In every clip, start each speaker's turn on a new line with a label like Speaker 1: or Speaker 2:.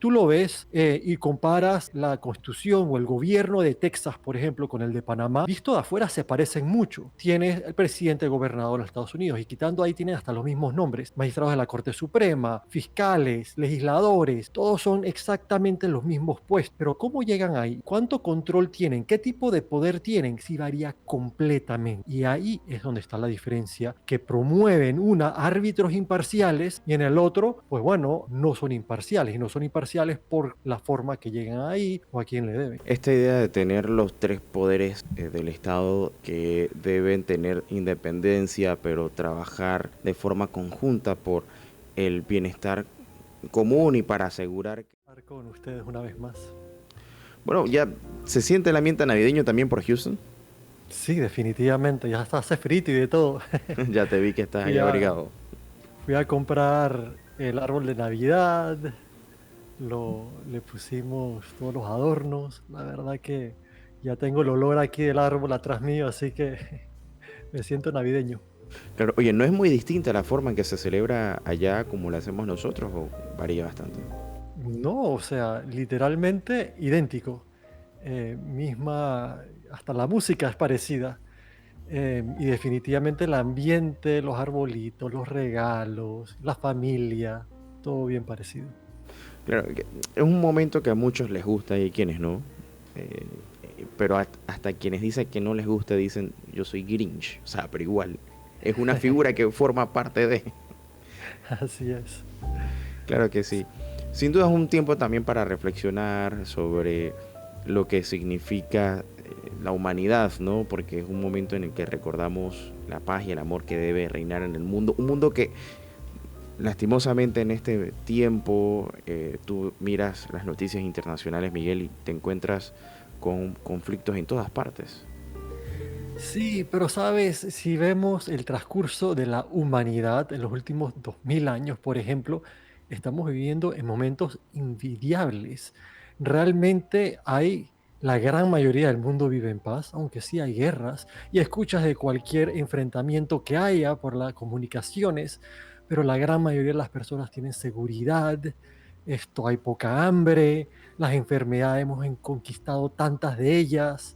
Speaker 1: tú lo ves y comparas la constitución o el gobierno de Texas, por ejemplo, con el de Panamá, visto de afuera se parecen mucho. Tienes el presidente, el gobernador de los Estados Unidos y quitando ahí tienen hasta los mismos nombres. Magistrados de la Corte Suprema, fiscales, legisladores, todos son exactamente los mismos puestos. Pero ¿cómo llegan ahí? ¿Cuánto control tienen? ¿Qué tipo de poder tienen? Sí varía completamente. Y ahí es donde está la diferencia, que promueven una árbitros imparciales y en el otro, pues bueno, no son imparciales y no son imparciales por la forma que llegan ahí o a quién le deben.
Speaker 2: Esta idea de tener los tres poderes del Estado que deben tener independencia, pero trabajar de forma conjunta por el bienestar común y para asegurar que...
Speaker 1: Estar con ustedes una vez más.
Speaker 2: Bueno, ya se siente el ambiente navideño también por Houston.
Speaker 1: Sí, definitivamente, ya está hace frito y de todo.
Speaker 2: Ya te vi que estás
Speaker 1: Fui
Speaker 2: ahí
Speaker 1: a,
Speaker 2: abrigado.
Speaker 1: fui a comprar el árbol de Navidad, le pusimos todos los adornos. La verdad que ya tengo el olor aquí del árbol atrás mío, así que me siento navideño.
Speaker 2: Claro, oye, ¿no es muy distinta la forma en que se celebra allá como la hacemos nosotros o varía bastante?
Speaker 1: No, o sea, literalmente idéntico. Misma, hasta la música es parecida. Y definitivamente el ambiente, los arbolitos, los regalos, la familia, todo bien parecido.
Speaker 2: Claro, es un momento que a muchos les gusta y hay quienes no. Eh, pero hasta quienes dicen que no les gusta dicen yo soy Grinch. O sea, pero igual. Es una figura que forma parte de...
Speaker 1: Así es.
Speaker 2: Claro que sí. Sin duda es un tiempo también para reflexionar sobre lo que significa la humanidad, ¿no? Porque es un momento en el que recordamos la paz y el amor que debe reinar en el mundo. Un mundo que lastimosamente en este tiempo tú miras las noticias internacionales, Miguel, y te encuentras con conflictos en todas partes.
Speaker 1: Sí, pero sabes, si vemos el transcurso de la humanidad en los últimos 2000 años, por ejemplo, estamos viviendo en momentos envidiables. Realmente la gran mayoría del mundo vive en paz, aunque sí hay guerras, y escuchas de cualquier enfrentamiento que haya por las comunicaciones, pero la gran mayoría de las personas tienen seguridad, hay poca hambre, las enfermedades conquistado tantas de ellas.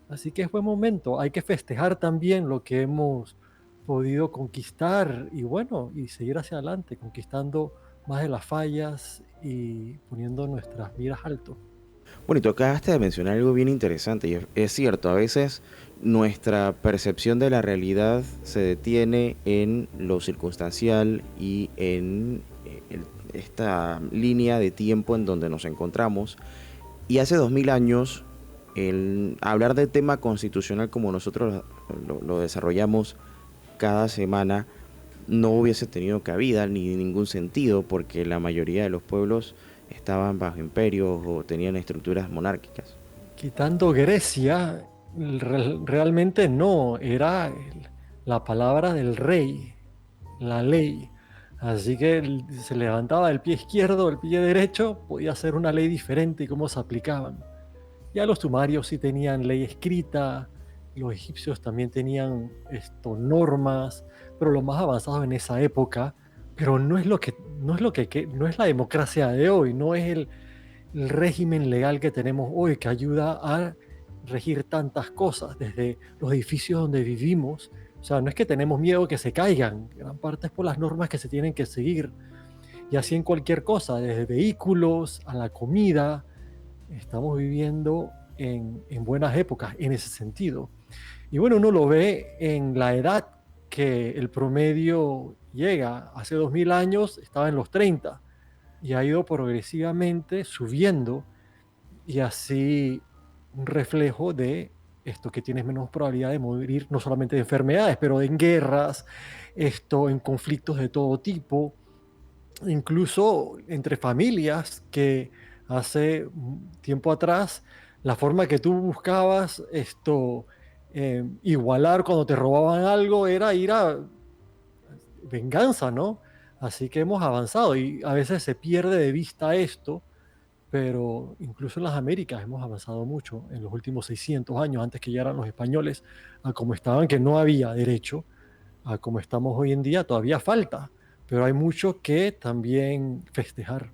Speaker 1: Así que es buen momento. Hay que festejar también lo que hemos podido conquistar y bueno, y seguir hacia adelante, conquistando más de las fallas y poniendo nuestras miras alto.
Speaker 2: Bueno, y tú acabaste de mencionar algo bien interesante, y es cierto, a veces nuestra percepción de la realidad se detiene en lo circunstancial y en esta línea de tiempo en donde nos encontramos. Y hace 2000 años, el hablar del tema constitucional como nosotros lo desarrollamos cada semana no hubiese tenido cabida ni ningún sentido porque la mayoría de los pueblos estaban bajo imperios o tenían estructuras monárquicas.
Speaker 1: Quitando Grecia, realmente no, era la palabra del rey, la ley. Así que se levantaba el pie izquierdo, el pie derecho, podía ser una ley diferente y cómo se aplicaban. Ya los sumarios sí tenían ley escrita, los egipcios también tenían normas, pero lo más avanzado en esa época, pero no es la democracia de hoy, no es el régimen legal que tenemos hoy que ayuda a regir tantas cosas, desde los edificios donde vivimos. O sea, no es que tenemos miedo que se caigan, gran parte es por las normas que se tienen que seguir. Y así en cualquier cosa, desde vehículos a la comida, estamos viviendo en buenas épocas en ese sentido. Y bueno, uno lo ve en la edad que el promedio llega. Hace 2000 años estaba en los 30 y ha ido progresivamente subiendo y así un reflejo de esto que tienes menos probabilidad de morir no solamente de enfermedades, pero en guerras, en conflictos de todo tipo, incluso entre familias que hace tiempo atrás, la forma que tú buscabas igualar cuando te robaban algo era ir a venganza, ¿no? Así que hemos avanzado y a veces se pierde de vista esto, pero incluso en las Américas hemos avanzado mucho en los últimos 600 años, antes que llegaran los españoles, a como estaban, que no había derecho, a como estamos hoy en día, todavía falta, pero hay mucho que también festejar.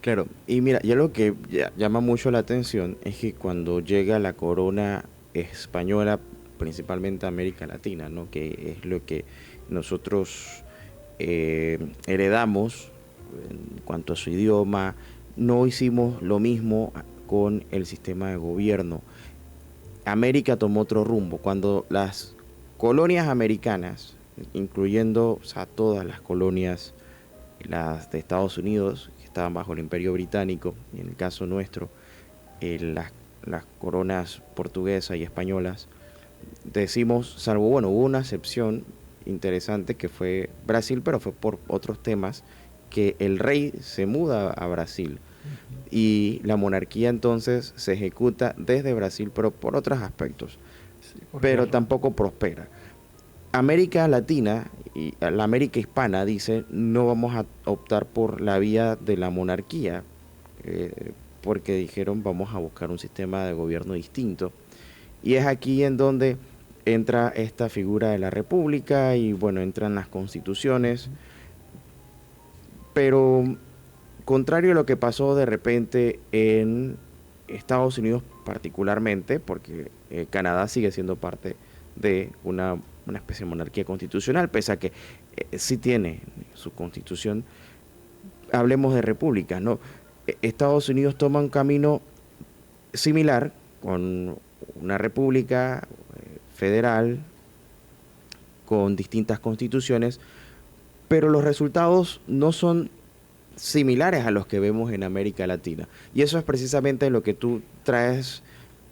Speaker 2: Claro, y mira, ya lo que llama mucho la atención es que cuando llega la corona española, principalmente a América Latina, ¿no? Que es lo que nosotros heredamos en cuanto a su idioma, no hicimos lo mismo con el sistema de gobierno. América tomó otro rumbo. Cuando las colonias americanas, incluyendo, o sea, todas las colonias, las de Estados Unidos, que estaban bajo el Imperio Británico, y en el caso nuestro, las coronas portuguesas y españolas, decimos, salvo, bueno, hubo una excepción interesante que fue Brasil, pero fue por otros temas, que el rey se muda a Brasil
Speaker 1: Ujú.
Speaker 2: y la monarquía entonces se ejecuta desde Brasil, pero por otros aspectos,
Speaker 1: Sí, por
Speaker 2: pero
Speaker 1: guerra.
Speaker 2: tampoco prospera. América Latina y la América hispana dice no vamos a optar por la vía de la monarquía, porque dijeron vamos a buscar un sistema de gobierno distinto. Y es aquí en donde entra esta figura de la república y bueno, entran las constituciones,
Speaker 1: Ujú.
Speaker 2: pero contrario a lo que pasó de repente en Estados Unidos particularmente, porque Canadá sigue siendo parte de una especie de monarquía constitucional, pese a que sí tiene su constitución, hablemos de repúblicas, ¿no? Estados Unidos toma un camino similar con una república federal con distintas constituciones, pero los resultados no son similares a los que vemos en América Latina. Y eso es precisamente lo que tú traes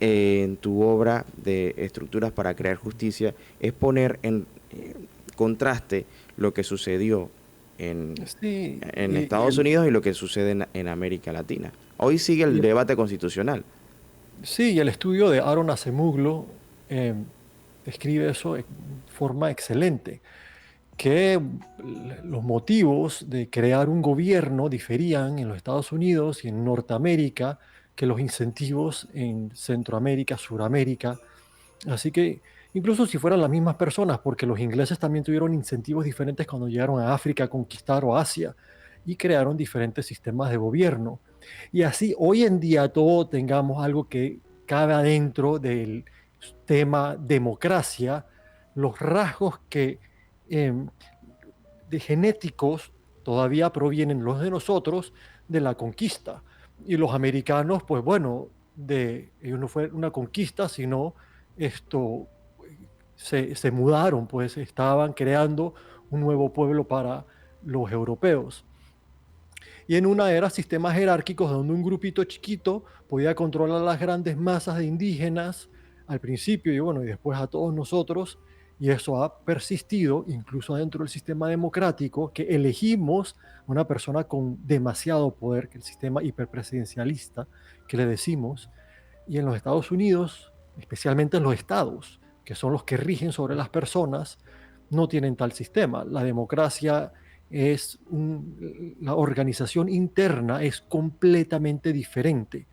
Speaker 2: en tu obra de Estructuras para Crear Justicia, es poner en contraste lo que sucedió
Speaker 1: Sí,
Speaker 2: en Estados Unidos y lo que sucede en América Latina. Hoy sigue
Speaker 1: y
Speaker 2: el
Speaker 1: el-
Speaker 2: debate constitucional.
Speaker 1: sí, y el estudio de Aaron Acemoglu describe eso de forma excelente, que los motivos de crear un gobierno diferían en los Estados Unidos y en Norteamérica que los incentivos en Centroamérica, Suramérica. Así que incluso si fueran las mismas personas, porque los ingleses también tuvieron incentivos diferentes cuando llegaron a África a conquistar o Asia y crearon diferentes sistemas de gobierno. Y así hoy en día todo tengamos algo que cabe adentro del tema democracia, los rasgos que em, de genéticos todavía provienen los de nosotros de la conquista. Y los americanos, pues bueno, ellos no fue una conquista, sino esto, se mudaron, pues estaban creando un nuevo pueblo para los europeos. Y en una era sistemas jerárquicos donde un grupito chiquito podía controlar las grandes masas de indígenas al principio y bueno, y después a todos nosotros, y eso ha persistido incluso dentro del sistema democrático, que elegimos una persona con demasiado poder, que el sistema hiperpresidencialista que le decimos, y en los Estados Unidos, especialmente en los estados, que son los que rigen sobre las personas, no tienen tal sistema. La democracia la organización interna es completamente diferente.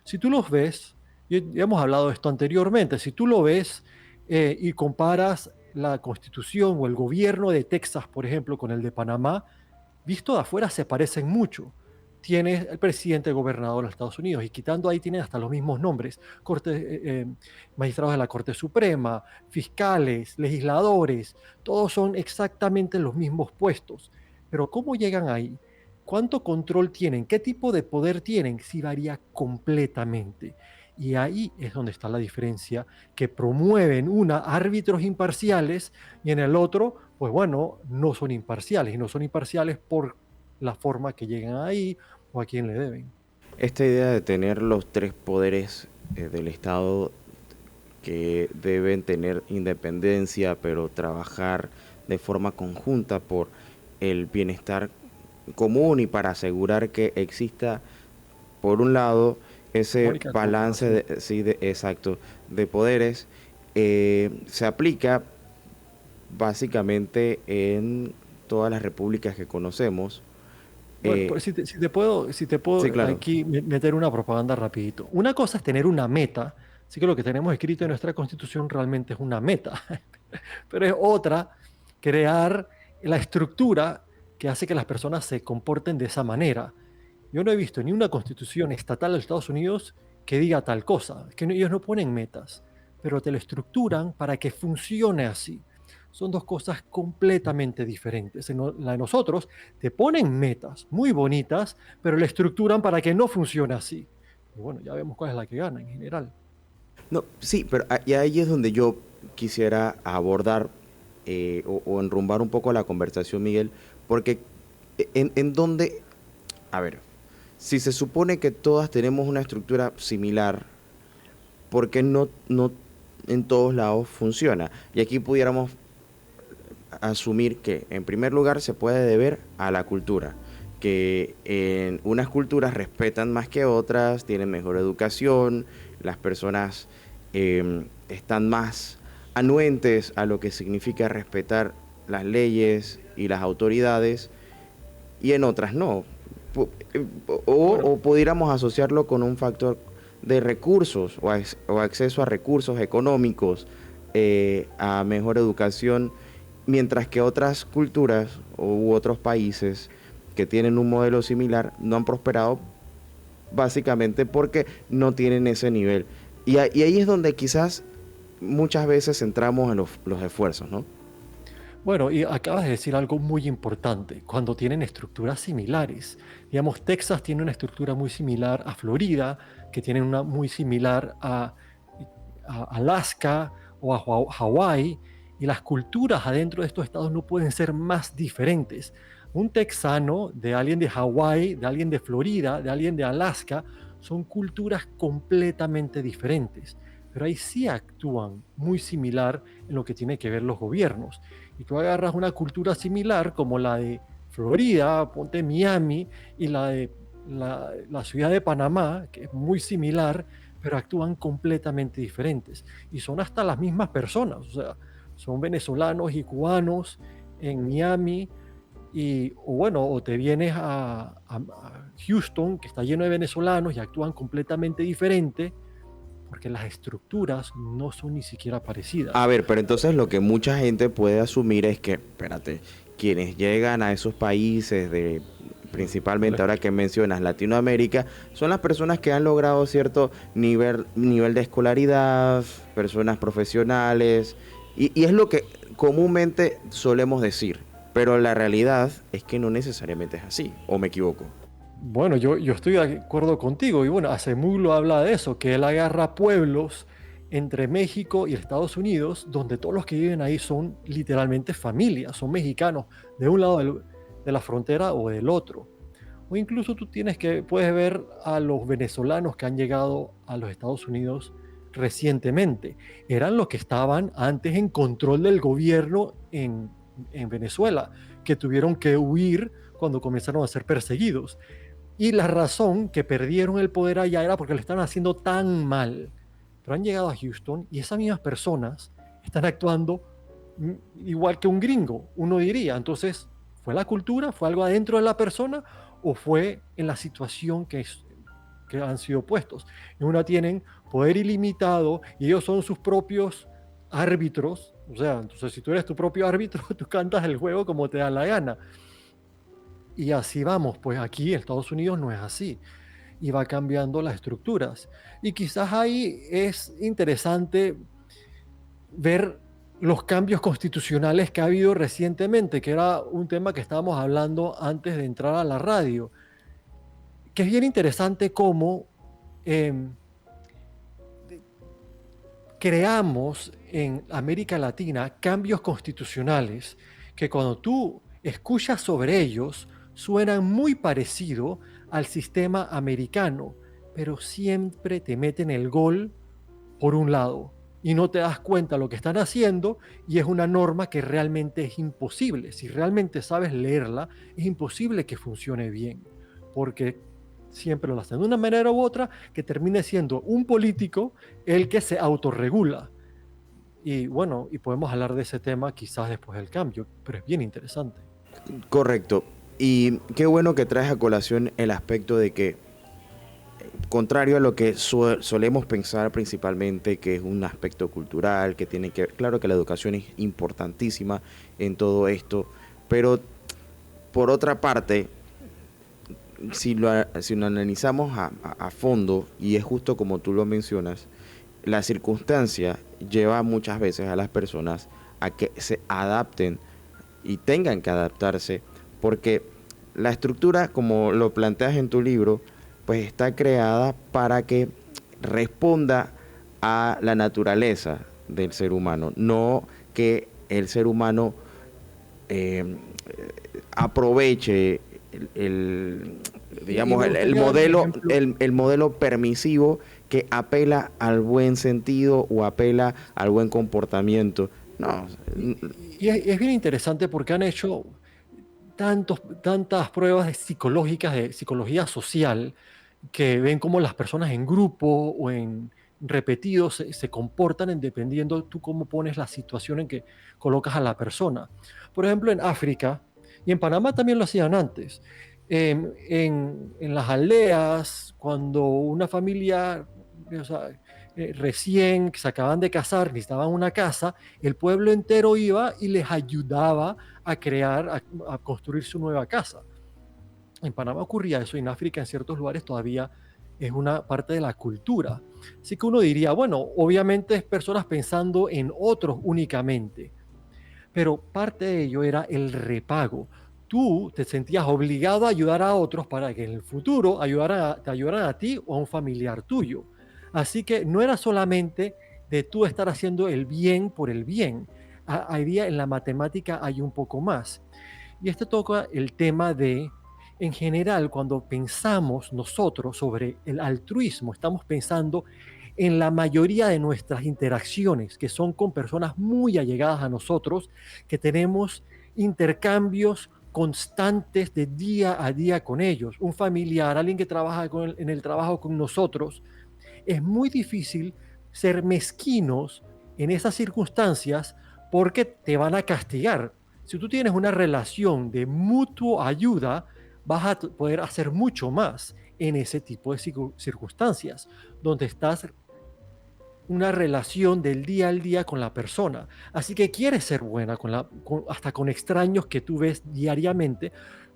Speaker 1: Si tú los ves, y ya hemos hablado de esto anteriormente, si tú lo ves y comparas la constitución o el gobierno de Texas, por ejemplo, con el de Panamá, visto de afuera se parecen mucho. Tienes el presidente gobernador de los Estados Unidos y quitando ahí tienen hasta los mismos nombres, magistrados de la Corte Suprema, fiscales, legisladores, todos son exactamente los mismos puestos. Pero ¿cómo llegan ahí? ¿Cuánto control tienen? ¿Qué tipo de poder tienen? Sí varía completamente. Y ahí es donde está la diferencia, que promueven una árbitros imparciales y en el otro, pues bueno, no son imparciales y no son imparciales por la forma que llegan ahí o a quién le deben.
Speaker 2: Esta idea de tener los tres poderes del Estado que deben tener independencia, pero trabajar de forma conjunta por el bienestar común y para asegurar que exista, por un lado, ese
Speaker 1: Armónica
Speaker 2: balance
Speaker 1: cooperación.
Speaker 2: sí, exacto de poderes, se aplica básicamente en todas las repúblicas que conocemos.
Speaker 1: Bueno,
Speaker 2: Eh,
Speaker 1: pues si te puedo
Speaker 2: sí, claro.
Speaker 1: aquí meter una propaganda rapidito. Una cosa es tener una meta, así que lo que tenemos escrito en nuestra constitución realmente es una meta, pero es otra crear la estructura que hace que las personas se comporten de esa manera. Yo no he visto ni una constitución estatal de Estados Unidos que diga tal cosa. Es que ellos no ponen metas, pero te lo estructuran para que funcione así. Son dos cosas completamente diferentes. La de nosotros te ponen metas muy bonitas, pero la estructuran para que no funcione así. Y bueno, ya vemos cuál es la que gana en general.
Speaker 2: No, sí, pero y ahí es donde yo quisiera abordar o enrumbar un poco la conversación, Miguel, porque en donde, a ver, si se supone que todas tenemos una estructura similar, ¿por qué no en todos lados funciona? Y aquí pudiéramos asumir que, en primer lugar, se puede deber a la cultura, que en unas culturas respetan más que otras, tienen mejor educación, las personas están más anuentes a lo que significa respetar las leyes y las autoridades, y en otras no.
Speaker 1: Bueno,
Speaker 2: O pudiéramos asociarlo con un factor de recursos o acceso a recursos económicos, a mejor educación, mientras que otras culturas u otros países que tienen un modelo similar no han prosperado básicamente porque no tienen ese nivel. Y ahí es donde quizás muchas veces centramos en los esfuerzos, ¿no?
Speaker 1: Bueno, y acabas de decir algo muy importante, cuando tienen estructuras similares. Digamos, Texas tiene una estructura muy similar a Florida, que tiene una muy similar a Alaska o a Hawái, y las culturas adentro de estos estados no pueden ser más diferentes. Un texano, de alguien de Hawái, de alguien de Florida, de alguien de Alaska, son culturas completamente diferentes, pero ahí sí actúan muy similar en lo que tiene que ver los gobiernos. Y tú agarras una cultura similar como la de Florida, ponte Miami, y la de la ciudad de Panamá, que es muy similar, pero actúan completamente diferentes. Y son hasta las mismas personas, o sea, son venezolanos y cubanos en Miami, o bueno, o te vienes a Houston, que está lleno de venezolanos y actúan completamente diferente, porque las estructuras no son ni siquiera
Speaker 2: A
Speaker 1: parecidas.
Speaker 2: ver, pero entonces lo que mucha gente puede asumir es que, espérate, quienes llegan a esos países de, principalmente ahora que mencionas Latinoamérica, son las personas que han logrado cierto nivel de escolaridad, personas profesionales, y es lo que comúnmente solemos decir, pero la realidad es que no necesariamente es así, ¿o me equivoco?
Speaker 1: Bueno, yo estoy de acuerdo contigo y bueno, Acemoglu habla de eso, que él agarra pueblos entre México y Estados Unidos, donde todos los que viven ahí son literalmente familias, son mexicanos de un lado de la frontera o del otro. O incluso puedes ver a los venezolanos que han llegado a los Estados Unidos recientemente. Eran los que estaban antes en control del gobierno en Venezuela, que tuvieron que huir cuando comenzaron a ser perseguidos. Y la razón que perdieron el poder allá era porque lo estaban haciendo tan mal. Pero han llegado a Houston y esas mismas personas están actuando igual que un gringo, uno diría. Entonces, ¿fue la cultura? ¿Fue algo adentro de la persona? ¿O fue en la situación que han sido puestos? En una tienen poder ilimitado y ellos son sus propios árbitros. O sea, entonces si tú eres tu propio árbitro, tú cantas el juego como te da la gana. Y así vamos, pues aquí en Estados Unidos no es así y va cambiando las estructuras. Y quizás ahí es interesante ver los cambios constitucionales que ha habido recientemente, que era un tema que estábamos hablando antes de entrar a la radio, que es bien interesante cómo eh, creamos en América Latina cambios constitucionales que cuando tú escuchas sobre ellos suenan muy parecido al sistema americano, pero siempre te meten el gol por un lado y no te das cuenta lo que están haciendo y es una norma que realmente es imposible. Si realmente sabes leerla, es imposible que funcione bien, porque siempre lo hacen de una manera u otra que termine siendo un político el que se autorregula. Y bueno, y podemos hablar de ese tema quizás después del cambio, pero es bien interesante.
Speaker 2: Correcto. Y qué bueno que traes a colación el aspecto de que, contrario a lo que solemos pensar principalmente, que es un aspecto cultural, que tiene que, claro que la educación es importantísima en todo esto, pero por otra parte, si lo analizamos a fondo, y es justo como tú lo mencionas, la circunstancia lleva muchas veces a las personas a que se adapten y tengan que adaptarse, porque la estructura, como lo planteas en tu libro, pues está creada para que responda a la naturaleza del ser humano, no que el ser humano eh, aproveche el,
Speaker 1: Y
Speaker 2: digamos,
Speaker 1: me gustaría dar un ejemplo.
Speaker 2: el modelo permisivo que apela al buen sentido o apela al buen comportamiento. No,
Speaker 1: Es bien interesante porque han hecho tantas pruebas psicológicas de psicología social que ven cómo las personas en grupo o en repetidos se comportan en dependiendo tú cómo pones la situación en que colocas a la persona. Por ejemplo, en África y en Panamá también lo hacían antes. En las aldeas, cuando una familia, o sea, recién se acaban de casar, necesitaban una casa, el pueblo entero iba y les ayudaba a crear, a construir su nueva casa. En Panamá ocurría eso, en África en ciertos lugares todavía es una parte de la cultura. Así que uno diría, bueno, obviamente es personas pensando en otros únicamente, pero parte de ello era el repago. Tú te sentías obligado a ayudar a otros para que en el futuro te ayudaran a ti o a un familiar tuyo. Así que no era solamente de tú estar haciendo el bien por el bien. Había en la matemática hay un poco más. Y este toca el tema de, en general, cuando pensamos nosotros sobre el altruismo, estamos pensando en la mayoría de nuestras interacciones, que son con personas muy allegadas a nosotros, que tenemos intercambios constantes de día a día con ellos. Un familiar, alguien que trabaja en el trabajo con nosotros, es muy difícil ser mezquinos en esas circunstancias porque te van a castigar. Si tú tienes una relación de mutua ayuda, vas a poder hacer mucho más en ese tipo de circunstancias, donde estás una relación del día al día con la persona. Así que quieres ser buena hasta con extraños que tú ves diariamente,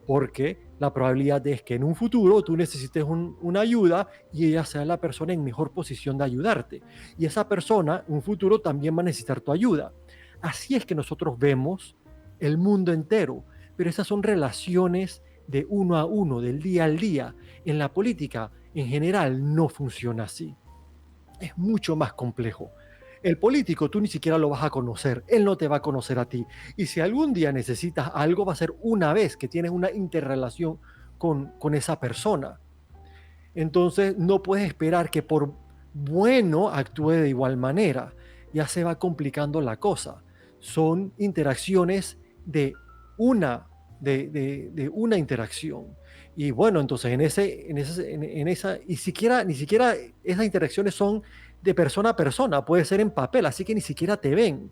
Speaker 1: porque la probabilidad es que en un futuro tú necesites una ayuda y ella sea la persona en mejor posición de ayudarte. Y esa persona, en un futuro, también va a necesitar tu ayuda. Así es que nosotros vemos el mundo entero, pero esas son relaciones de uno a uno, del día al día. En la política, en general, no funciona así, es mucho más complejo. El político tú ni siquiera lo vas a conocer, él no te va a conocer a ti. Y si algún día necesitas algo, va a ser una vez que tienes una interrelación con esa persona. Entonces no puedes esperar que por bueno actúe de igual manera. Ya se va complicando la cosa. Son interacciones de una interacción. Y bueno, entonces en esa, y ni siquiera esas interacciones son de persona a persona, puede ser en papel, así que ni siquiera te ven.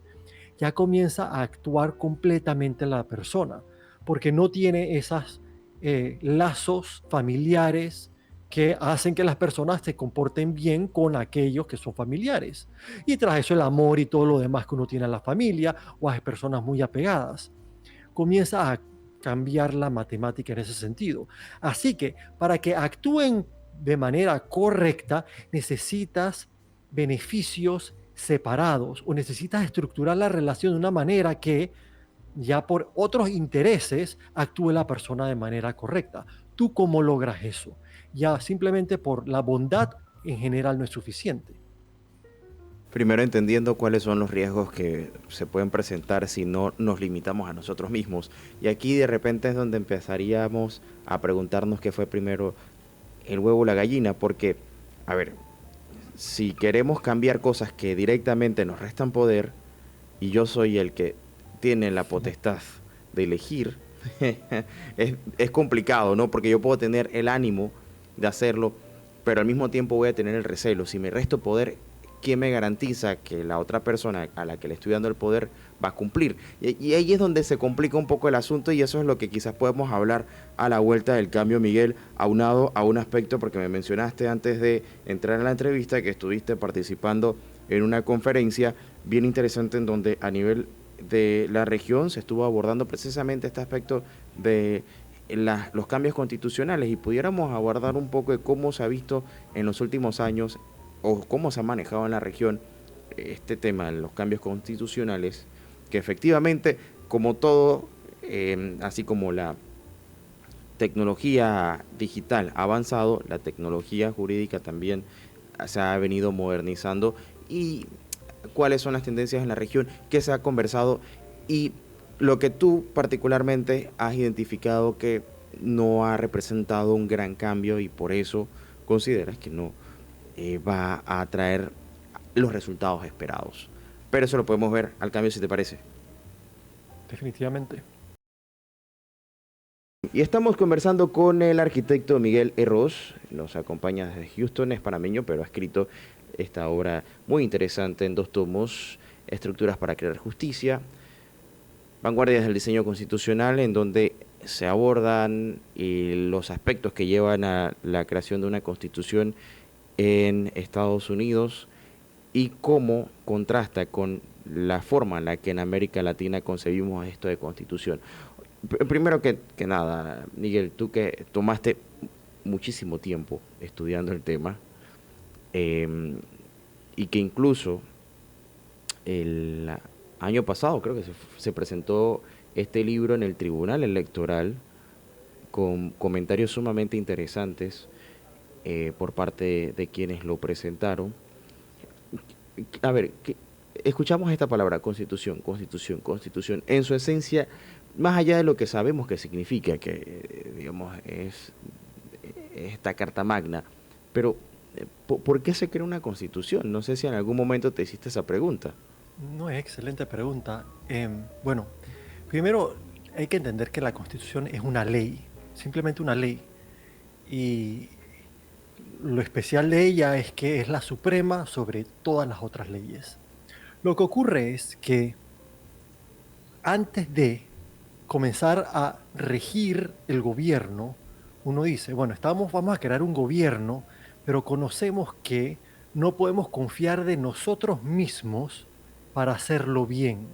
Speaker 1: Ya comienza a actuar completamente la persona, porque no tiene esos lazos familiares que hacen que las personas se comporten bien con aquellos que son familiares. Y tras eso el amor y todo lo demás que uno tiene a la familia o a personas muy apegadas. Comienza a cambiar la matemática en ese sentido. Así que para que actúen de manera correcta, necesitas beneficios separados o necesitas estructurar la relación de una manera que ya por otros intereses actúe la persona de manera correcta. ¿Tú cómo logras eso? Ya simplemente por la bondad en general no es suficiente.
Speaker 2: primero entendiendo cuáles son los riesgos que se pueden presentar si no nos limitamos a nosotros mismos. Y aquí de repente es donde empezaríamos a preguntarnos qué fue primero, el huevo o la gallina, porque, a ver, si queremos cambiar cosas que directamente nos restan poder, y yo soy el que tiene la potestad de elegir, es complicado, ¿no? Porque yo puedo tener el ánimo de hacerlo, pero al mismo tiempo voy a tener el recelo. Si me resto poder, ¿quién me garantiza que la otra persona a la que le estoy dando el poder va a cumplir? Y ahí es donde se complica un poco el asunto, y eso es lo que quizás podemos hablar a la vuelta del cambio, Miguel, aunado a un aspecto, porque me mencionaste antes de entrar en la entrevista que estuviste participando en una conferencia bien interesante en donde a nivel de la región se estuvo abordando precisamente este aspecto de los cambios constitucionales y pudiéramos abordar un poco de cómo se ha visto en los últimos años o cómo se ha manejado en la región este tema de los cambios constitucionales, que efectivamente, como todo, así como la tecnología digital ha avanzado, la tecnología jurídica también se ha venido modernizando y cuáles son las tendencias en la región, qué se ha conversado y lo que tú particularmente has identificado que no ha representado un gran cambio y por eso consideras que no va a traer los resultados esperados. Pero eso lo podemos ver al cambio si te parece.
Speaker 1: definitivamente.
Speaker 2: Y estamos conversando con el arquitecto Miguel Herros, nos acompaña desde Houston, es panameño, pero ha escrito esta obra muy interesante en 2 tomos, Estructuras para crear justicia, Vanguardias del diseño constitucional, en donde se abordan los aspectos que llevan a la creación de una constitución en Estados Unidos y cómo contrasta con la forma en la que en América Latina concebimos esto de constitución. Primero que nada, Miguel, tú que tomaste muchísimo tiempo estudiando el tema eh, y que incluso el año pasado creo que se presentó este libro en el Tribunal Electoral con comentarios sumamente interesantes por parte de quienes lo presentaron. A ver, escuchamos esta palabra, constitución, constitución, constitución, en su esencia, más allá de lo que sabemos que significa, que digamos es esta carta magna, pero ¿por qué se crea una constitución? No sé si en algún momento te hiciste esa pregunta.
Speaker 1: No, es excelente pregunta. Bueno, primero hay que entender que la Constitución es una ley, simplemente una ley. Y lo especial de ella es que es la suprema sobre todas las otras leyes. Lo que ocurre es que antes de comenzar a regir el gobierno, uno dice, bueno, vamos a crear un gobierno, pero conocemos que no podemos confiar de nosotros mismos para hacerlo bien.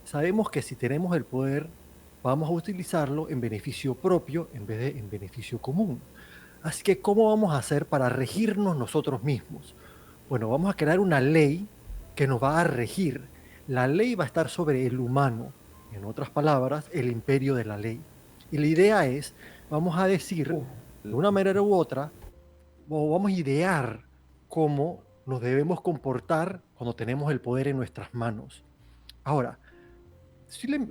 Speaker 1: Sabemos que si tenemos el poder, vamos a utilizarlo en beneficio propio en vez de en beneficio común. Así que, ¿cómo vamos a hacer para regirnos nosotros mismos? Bueno, vamos a crear una ley que nos va a regir. La ley va a estar sobre el humano, en otras palabras, el imperio de la ley. Y la idea es, vamos a decir, de una manera u otra, o vamos a idear cómo nos debemos comportar cuando tenemos el poder en nuestras manos. Ahora,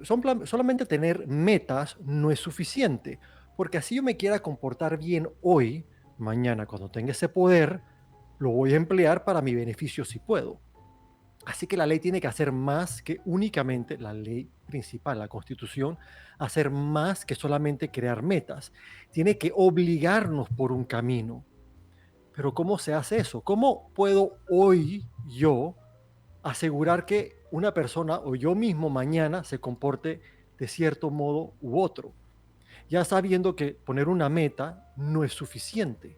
Speaker 1: solamente tener metas no es suficiente, porque así yo me quiera comportar bien hoy, mañana cuando tenga ese poder, lo voy a emplear para mi beneficio si puedo. Así que la ley tiene que hacer más que únicamente la ley principal, la Constitución, hacer más que solamente crear metas. Tiene que obligarnos por un camino. Pero ¿cómo se hace eso? ¿Cómo puedo hoy yo asegurar que una persona o yo mismo mañana se comporte de cierto modo u otro? Ya sabiendo que poner una meta no es suficiente.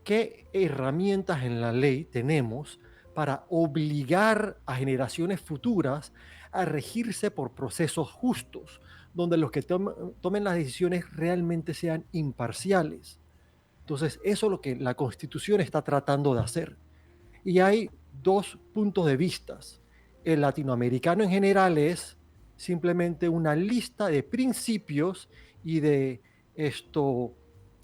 Speaker 1: ¿Qué herramientas en la ley tenemos para obligar a generaciones futuras a regirse por procesos justos, donde los que tomen las decisiones realmente sean imparciales? Entonces, eso es lo que la Constitución está tratando de hacer. Y hay dos puntos de vista. El latinoamericano en general es simplemente una lista de principios y de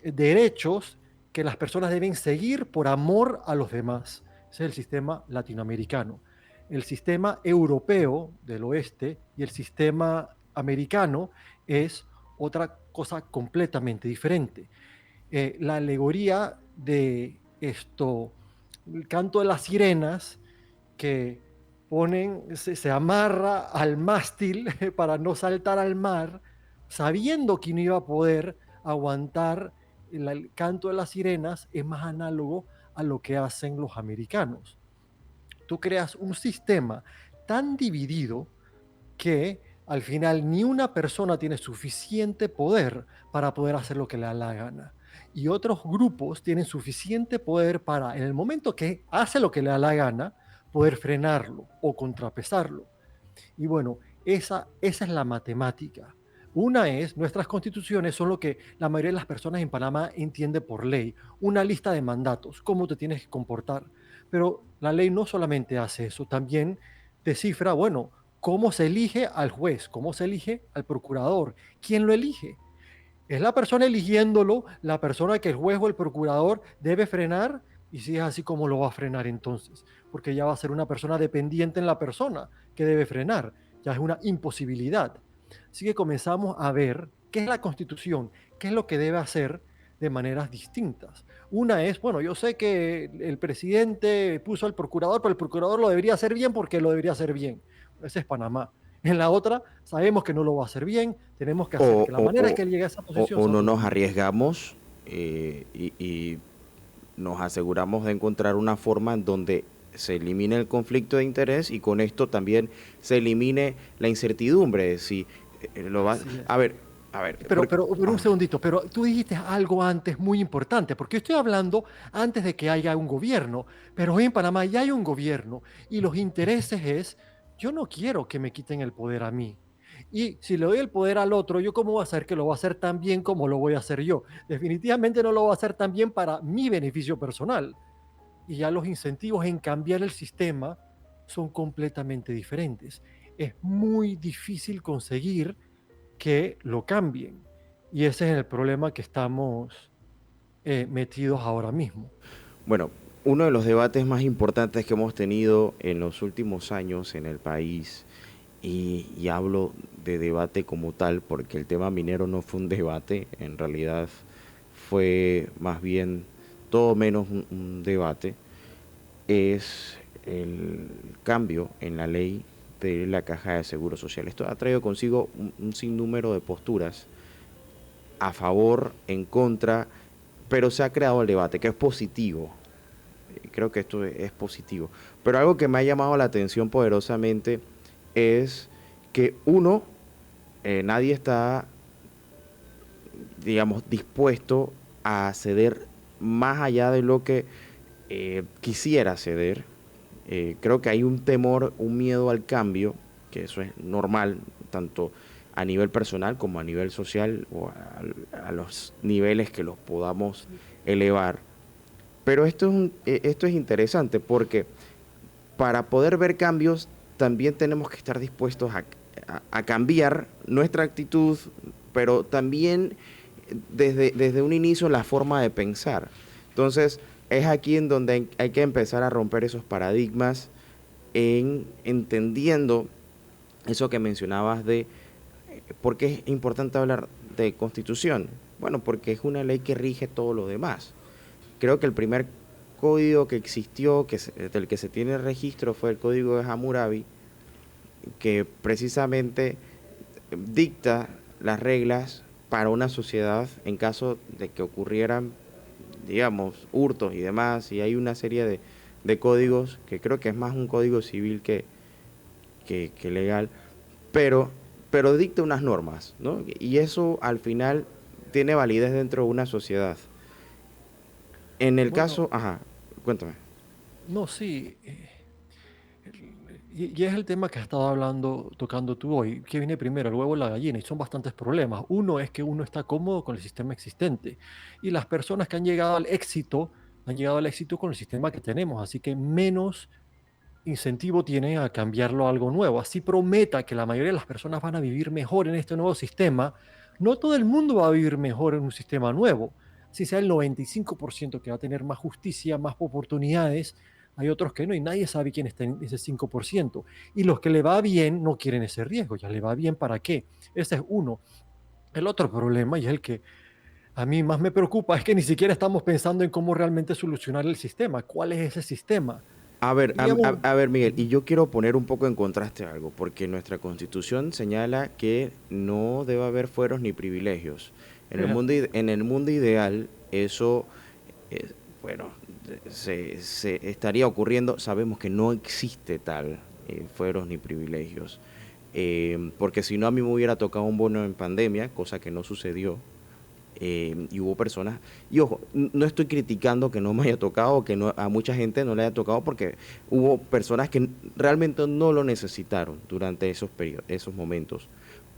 Speaker 1: derechos que las personas deben seguir por amor a los demás. Ese es el sistema latinoamericano. El sistema europeo del oeste y el sistema americano es otra cosa completamente diferente. La alegoría de el canto de las sirenas, que se amarra al mástil para no saltar al mar, sabiendo que no iba a poder aguantar el canto de las sirenas, es más análogo a lo que hacen los americanos. Tú creas un sistema tan dividido que al final ni una persona tiene suficiente poder para poder hacer lo que le da la gana. Y otros grupos tienen suficiente poder para, en el momento que hace lo que le da la gana, poder frenarlo o contrapesarlo. Y bueno, esa es la matemática. Una es, nuestras constituciones son lo que la mayoría de las personas en Panamá entiende por ley, una lista de mandatos, cómo te tienes que comportar. Pero la ley no solamente hace eso, también descifra, bueno, cómo se elige al juez, cómo se elige al procurador, quién lo elige. Es la persona eligiéndolo, la persona que el juez o el procurador debe frenar, y si es así, ¿cómo lo va a frenar entonces? Porque ya va a ser una persona dependiente en la persona que debe frenar, ya es una imposibilidad. Así que comenzamos a ver qué es la Constitución, qué es lo que debe hacer de maneras distintas. Una es, bueno, yo sé que el presidente puso al procurador, pero el procurador lo debería hacer bien porque lo debería hacer bien. Ese es Panamá. En la otra, sabemos que no lo va a hacer bien, tenemos que hacer
Speaker 2: O,
Speaker 1: que la
Speaker 2: o,
Speaker 1: manera en
Speaker 2: o,
Speaker 1: que él llegue a esa posición
Speaker 2: o
Speaker 1: sea
Speaker 2: no
Speaker 1: otra
Speaker 2: nos
Speaker 1: manera.
Speaker 2: arriesgamos y nos aseguramos de encontrar una forma en donde se elimine el conflicto de interés y con esto también se elimine la incertidumbre de si lo va
Speaker 1: Así es.
Speaker 2: a ver,
Speaker 1: Pero un segundito, pero tú dijiste algo antes muy importante, porque yo estoy hablando antes de que haya un gobierno, pero hoy en Panamá ya hay un gobierno y los intereses es, yo no quiero que me quiten el poder a mí. Y si le doy el poder al otro, ¿yo cómo voy a hacer que lo va a hacer tan bien como lo voy a hacer yo? Definitivamente no lo va a hacer tan bien para mi beneficio personal. Y ya los incentivos en cambiar el sistema son completamente diferentes. Es muy difícil conseguir que lo cambien. Y ese es el problema que estamos metidos ahora mismo.
Speaker 2: bueno, uno de los debates más importantes que hemos tenido en los últimos años en el país, y hablo de debate como tal, porque el tema minero no fue un debate, en realidad fue más bien todo menos un debate, es el cambio en la ley de la Caja de Seguro Social. Esto ha traído consigo un sinnúmero de posturas a favor, en contra, pero se ha creado el debate, que es positivo. Creo que esto es positivo. Pero algo que me ha llamado la atención poderosamente es que uno, nadie está, digamos, dispuesto a ceder más allá de lo que quisiera ceder. Creo que hay un temor, un miedo al cambio, que eso es normal, tanto a nivel personal como a nivel social o a los niveles que los podamos elevar. Pero esto es interesante porque para poder ver cambios también tenemos que estar dispuestos a cambiar nuestra actitud, pero también desde un inicio la forma de pensar. Entonces, es aquí en donde hay que empezar a romper esos paradigmas en entendiendo eso que mencionabas de por qué es importante hablar de constitución. Bueno, porque es una ley que rige todo lo demás. Creo que el primer código que existió, del que se tiene registro, fue el código de Hammurabi, que precisamente dicta las reglas para una sociedad en caso de que ocurrieran, digamos, hurtos y demás, y hay una serie de códigos que creo que es más un código civil que legal, pero, pero dicta unas normas, ¿no? Y eso al final tiene validez dentro de una sociedad. En el
Speaker 1: Bueno,
Speaker 2: caso, ajá, cuéntame.
Speaker 1: no, sí. Y es el tema que has estado hablando, tocando tú hoy. ¿Qué viene primero, el huevo o la gallina? Y son bastantes problemas. Uno es que uno está cómodo con el sistema existente. Y las personas que han llegado al éxito con el sistema que tenemos. Así que menos incentivo tiene a cambiarlo a algo nuevo. Así prometa que la mayoría de las personas van a vivir mejor en este nuevo sistema, no todo el mundo va a vivir mejor en un sistema nuevo. Si sea el 95% que va a tener más justicia, más oportunidades, hay otros que no y nadie sabe quién está en ese 5%. Y los que le va bien no quieren ese riesgo, ya le va bien para qué. Ese es uno. El otro problema, y es el que a mí más me preocupa, es que ni siquiera estamos pensando en cómo realmente solucionar el sistema. ¿Cuál es ese sistema?
Speaker 2: A ver,
Speaker 1: Digamos,
Speaker 2: a ver, Miguel, y
Speaker 1: ujú,
Speaker 2: yo quiero poner un poco en contraste algo, porque nuestra constitución señala que no debe haber fueros ni privilegios.
Speaker 1: fíjate.
Speaker 2: En el mundo ideal, eso, eh, bueno, se estaría ocurriendo. Sabemos que no existe tal fueros ni privilegios, porque si no a mí me hubiera tocado un bono en pandemia, cosa que no sucedió, y hubo personas, y ojo, no estoy criticando que no me haya tocado, que no, a mucha gente no le haya tocado, porque hubo personas que realmente no lo necesitaron durante esos periodos, esos momentos.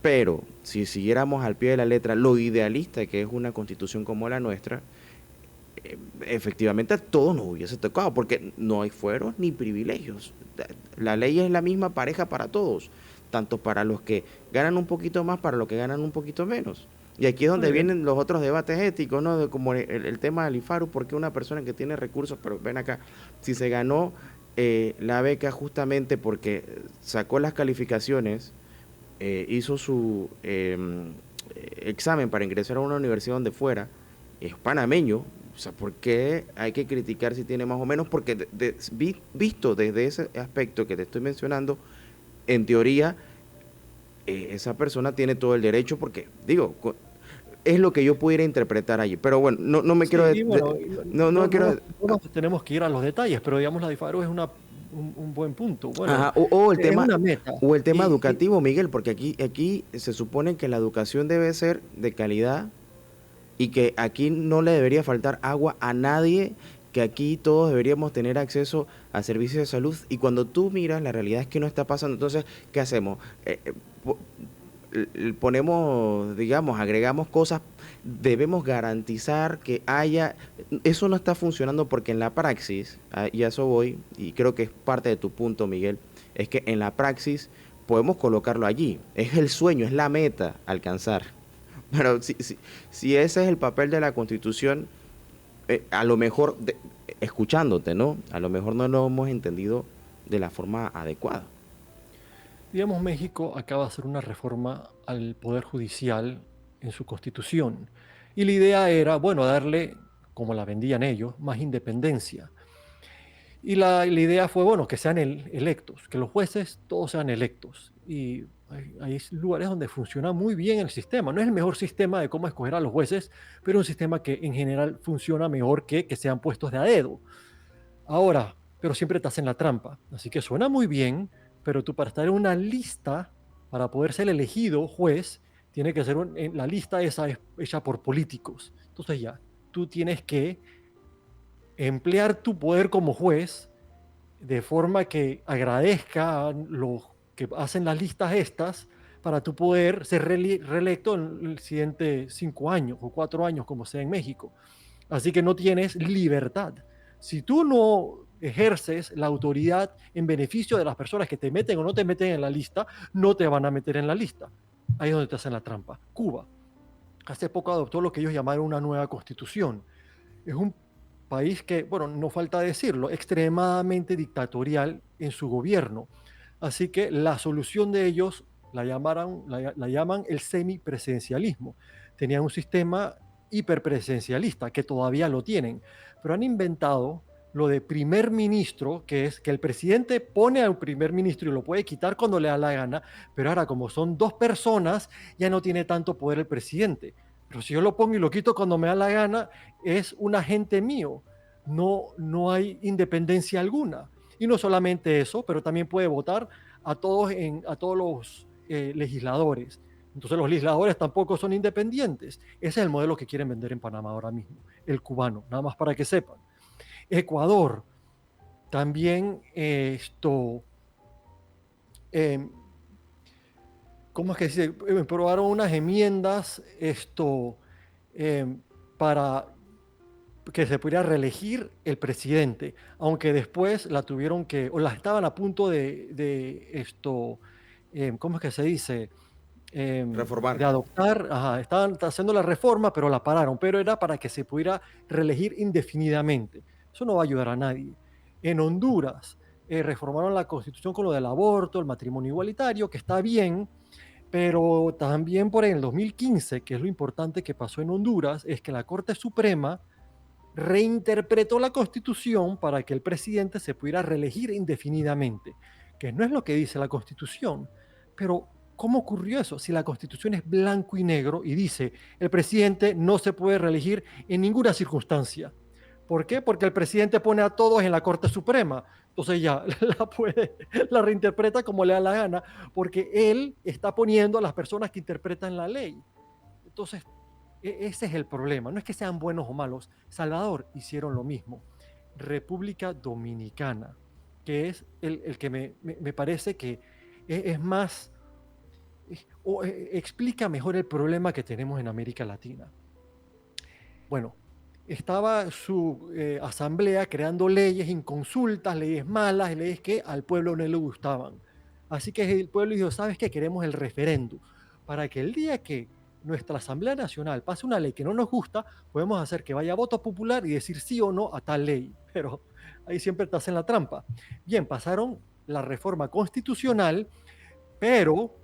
Speaker 2: Pero si siguiéramos al pie de la letra lo idealista que es una constitución como la nuestra, efectivamente a todos nos hubiese tocado, porque no hay fueros ni privilegios. La ley es la misma pareja para todos, tanto para los que ganan un poquito más, para los que ganan un poquito menos. Y aquí es
Speaker 1: No,
Speaker 2: donde vienen los otros debates éticos, ¿no? De como el tema del IFARU, porque una persona que tiene recursos, pero ven acá, si se ganó la beca justamente porque sacó las calificaciones, hizo su examen para ingresar a una universidad donde fuera, es panameño, o sea, ¿por qué hay que criticar si tiene más o menos? Porque visto desde ese aspecto que te estoy mencionando, en teoría, esa persona tiene todo el derecho porque, digo, es lo que yo pudiera interpretar allí. Pero bueno, no me quiero...
Speaker 1: sí, y bueno,
Speaker 2: no me quiero...
Speaker 1: no nos tenemos que ir a los detalles, pero digamos la DIFARO es un buen punto. Bueno,
Speaker 2: Ajá, o el
Speaker 1: es
Speaker 2: tema,
Speaker 1: una meta.
Speaker 2: o el tema
Speaker 1: Y
Speaker 2: educativo, Miguel, porque aquí se supone que la educación debe ser de calidad y que aquí no le debería faltar agua a nadie, que aquí todos deberíamos tener acceso a servicios de salud y cuando tú miras la realidad es que no está pasando, entonces, ¿qué hacemos? Po- Ponemos, digamos, agregamos cosas, debemos garantizar que haya, eso no está funcionando porque en la praxis, y a eso voy, y creo que es parte de tu punto, Miguel, es que en la praxis podemos colocarlo allí, es el sueño, es la meta alcanzar. Pero si ese es el papel de la Constitución, a lo mejor, escuchándote, ¿no? A lo mejor no lo hemos entendido de la forma adecuada.
Speaker 1: digamos, México acaba de hacer una reforma al Poder Judicial en su constitución. Y la idea era, bueno, darle, como la vendían ellos, más independencia. Y la idea fue, bueno, que sean electos, que los jueces todos sean electos. Y hay lugares donde funciona muy bien el sistema. No es el mejor sistema de cómo escoger a los jueces, pero un sistema que en general funciona mejor que sean puestos de a dedo. Ahora, pero siempre te hacen la trampa. Así que suena muy bien, pero tú para estar en una lista, para poder ser elegido juez, tiene que ser la lista esa es hecha por políticos. Entonces ya, tú tienes que emplear tu poder como juez de forma que agradezca a los que hacen las listas estas para tu poder ser reelecto en el siguiente 5 años o 4 años, como sea en México. Así que no tienes libertad. Si tú no ejerces la autoridad en beneficio de las personas que te meten o no te meten en la lista, no te van a meter en la lista. Ahí es donde te hacen la trampa. Cuba hace poco adoptó lo que ellos llamaron una nueva constitución. Es un país que, bueno, no falta decirlo, extremadamente dictatorial en su gobierno. Así que la solución de ellos la llaman el semipresidencialismo. Tenían un sistema hiperpresidencialista, que todavía lo tienen, pero han inventado lo de primer ministro, que es que el presidente pone a un primer ministro y lo puede quitar cuando le da la gana, pero ahora como son dos personas, ya no tiene tanto poder el presidente. Pero si yo lo pongo y lo quito cuando me da la gana, es un agente mío. No hay independencia alguna. Y no solamente eso, pero también puede votar a todos los legisladores. Entonces los legisladores tampoco son independientes. Ese es el modelo que quieren vender en Panamá ahora mismo, el cubano, nada más para que sepan. Ecuador, también eh, ¿cómo es que dice? Probaron unas enmiendas eh, para que se pudiera reelegir el presidente, aunque después la tuvieron que, o la estaban a punto ¿cómo es que se dice?
Speaker 2: Reformar.
Speaker 1: De adoptar, ajá, estaban haciendo la reforma, pero la pararon, pero era para que se pudiera reelegir indefinidamente. Eso no va a ayudar a nadie. En Honduras, reformaron la constitución con lo del aborto, el matrimonio igualitario, que está bien, pero también por el 2015, que es lo importante que pasó en Honduras, es que la Corte Suprema reinterpretó la Constitución para que el presidente se pudiera reelegir indefinidamente, que no es lo que dice la Constitución. Pero, ¿cómo ocurrió eso? Si la Constitución es blanco y negro y dice el presidente no se puede reelegir en ninguna circunstancia. ¿Por qué? Porque el presidente pone a todos en la Corte Suprema. Entonces ya la reinterpreta como le da la gana, porque él está poniendo a las personas que interpretan la ley. Entonces, ese es el problema. No es que sean buenos o malos. Salvador hicieron lo mismo. República Dominicana, que es el que me parece que es más explica mejor el problema que tenemos en América Latina. Bueno, estaba su asamblea creando leyes inconsultas, leyes malas, leyes que al pueblo no le gustaban. Así que el pueblo dijo, ¿sabes qué? Queremos el referéndum, para que el día que nuestra Asamblea Nacional pase una ley que no nos gusta, podemos hacer que vaya a voto popular y decir sí o no a tal ley. Pero ahí siempre te hacen la trampa. Bien, pasaron la reforma constitucional, pero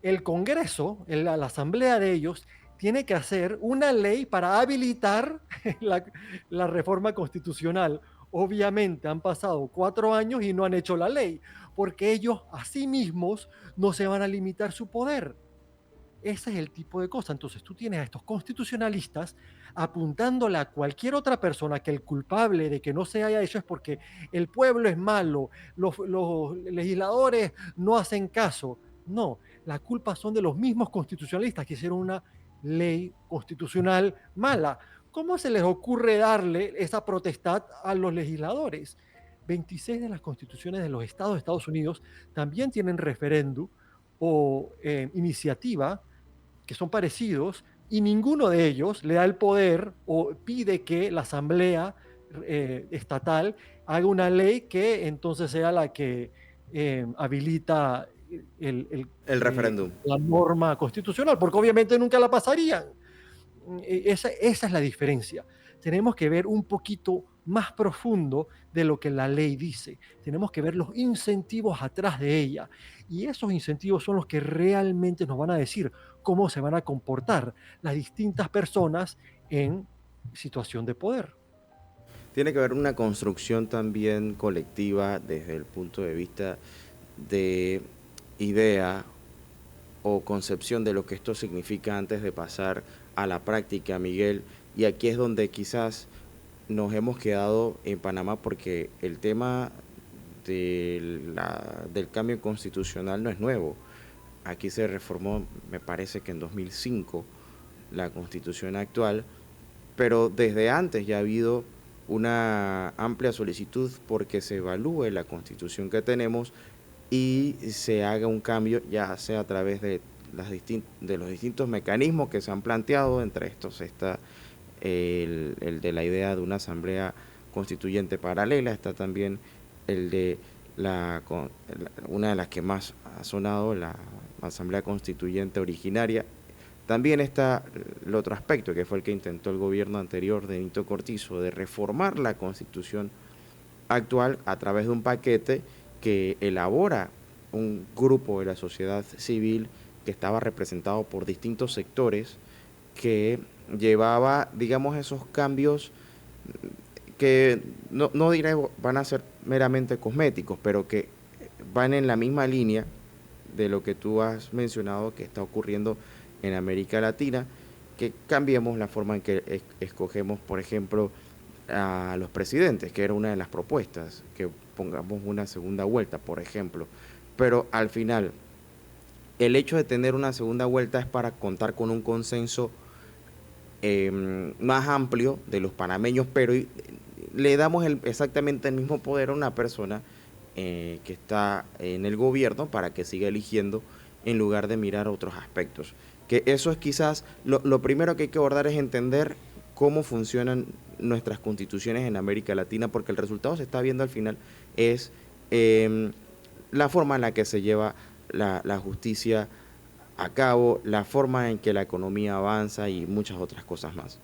Speaker 1: el Congreso, la asamblea de ellos, tiene que hacer una ley para habilitar la, la reforma constitucional. Obviamente han pasado 4 años y no han hecho la ley, porque ellos a sí mismos no se van a limitar su poder. Ese es el tipo de cosa. Entonces tú tienes a estos constitucionalistas apuntándole a cualquier otra persona que el culpable de que no se haya hecho es porque el pueblo es malo, los legisladores no hacen caso. No, la culpa son de los mismos constitucionalistas que hicieron una ley constitucional mala. ¿Cómo se les ocurre darle esa potestad a los legisladores? 26 de las constituciones de los estados de Estados Unidos también tienen referéndum o iniciativa que son parecidos y ninguno de ellos le da el poder o pide que la asamblea estatal haga una ley que entonces sea la que habilita el, el,
Speaker 2: El referéndum.
Speaker 1: la norma constitucional, porque obviamente nunca la pasarían. Esa es la diferencia. Tenemos que ver un poquito más profundo de lo que la ley dice. Tenemos que ver los incentivos atrás de ella. Y esos incentivos son los que realmente nos van a decir cómo se van a comportar las distintas personas en situación de poder.
Speaker 2: Tiene que haber una construcción también colectiva desde el punto de vista de idea o concepción de lo que esto significa antes de pasar a la práctica, Miguel. Y aquí es donde quizás nos hemos quedado en Panamá porque el tema del cambio constitucional no es nuevo. Aquí se reformó, me parece que en 2005, la constitución actual, pero desde antes ya ha habido una amplia solicitud porque se evalúe la constitución que tenemos y se haga un cambio, ya sea a través de, de los distintos mecanismos que se han planteado. Entre estos está el de la idea de una asamblea constituyente paralela, está también el de una de las que más ha sonado, la asamblea constituyente originaria. También está el otro aspecto, que fue el que intentó el gobierno anterior de Nito Cortizo, de reformar la constitución actual a través de un paquete que elabora un grupo de la sociedad civil que estaba representado por distintos sectores, que llevaba, digamos, esos cambios que no diré van a ser meramente cosméticos, pero que van en la misma línea de lo que tú has mencionado que está ocurriendo en América Latina, que cambiemos la forma en que escogemos, por ejemplo, a los presidentes, que era una de las propuestas, que pongamos una segunda vuelta, por ejemplo. Pero al final, el hecho de tener una segunda vuelta es para contar con un consenso más amplio de los panameños, pero le damos exactamente el mismo poder a una persona que está en el gobierno para que siga eligiendo en lugar de mirar otros aspectos. Que eso es quizás lo primero que hay que abordar, es entender cómo funcionan nuestras constituciones en América Latina, porque el resultado se está viendo al final es la forma en la que se lleva la justicia a cabo, la forma en que la economía avanza y muchas otras cosas más.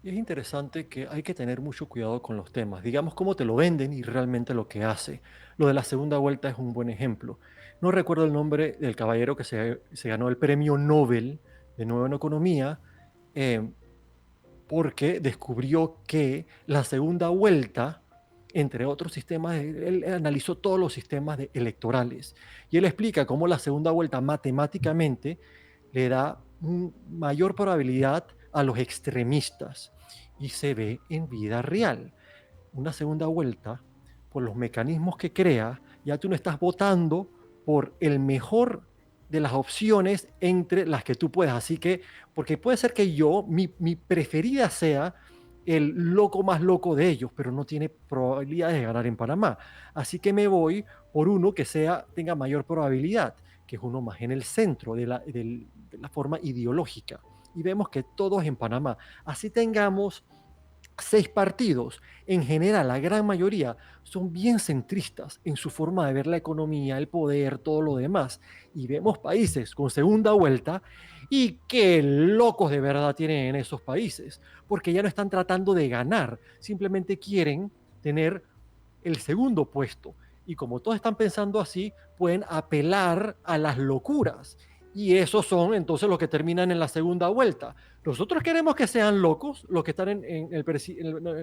Speaker 1: Y es interesante que hay que tener mucho cuidado con los temas, digamos cómo te lo venden y realmente lo que hace. Lo de la segunda vuelta es un buen ejemplo. No recuerdo el nombre del caballero que se ganó el premio Nobel de nuevo en economía, eh, porque descubrió que la segunda vuelta, entre otros sistemas, él analizó todos los sistemas electorales y él explica cómo la segunda vuelta matemáticamente le da mayor probabilidad a los extremistas y se ve en vida real. Una segunda vuelta, por los mecanismos que crea, ya tú no estás votando por el mejor de las opciones entre las que tú puedas. Así que, porque puede ser que mi preferida sea el loco más loco de ellos, pero no tiene probabilidades de ganar en Panamá. Así que me voy por uno que tenga mayor probabilidad, que es uno más en el centro de la forma ideológica. Y vemos que todos en Panamá, así tengamos 6 partidos, en general, la gran mayoría son bien centristas en su forma de ver la economía, el poder, todo lo demás. Y vemos países con segunda vuelta y qué locos de verdad tienen en esos países, porque ya no están tratando de ganar, simplemente quieren tener el segundo puesto. Y como todos están pensando así, pueden apelar a las locuras. Y esos son entonces los que terminan en la segunda vuelta. Nosotros queremos que sean locos los que están en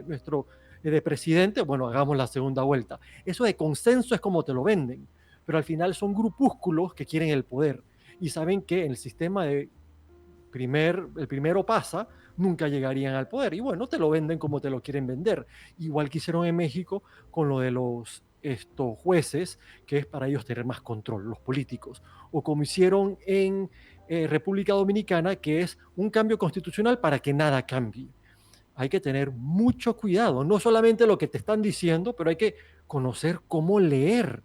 Speaker 1: nuestro de presidente. Bueno, hagamos la segunda vuelta. Eso de consenso es como te lo venden. Pero al final son grupúsculos que quieren el poder. Y saben que en el sistema de el primero pasa, nunca llegarían al poder. Y bueno, te lo venden como te lo quieren vender. Igual que hicieron en México con lo de los estos jueces, que es para ellos tener más control, los políticos. O como hicieron en República Dominicana, que es un cambio constitucional para que nada cambie. Hay que tener mucho cuidado, no solamente lo que te están diciendo, pero hay que conocer cómo leer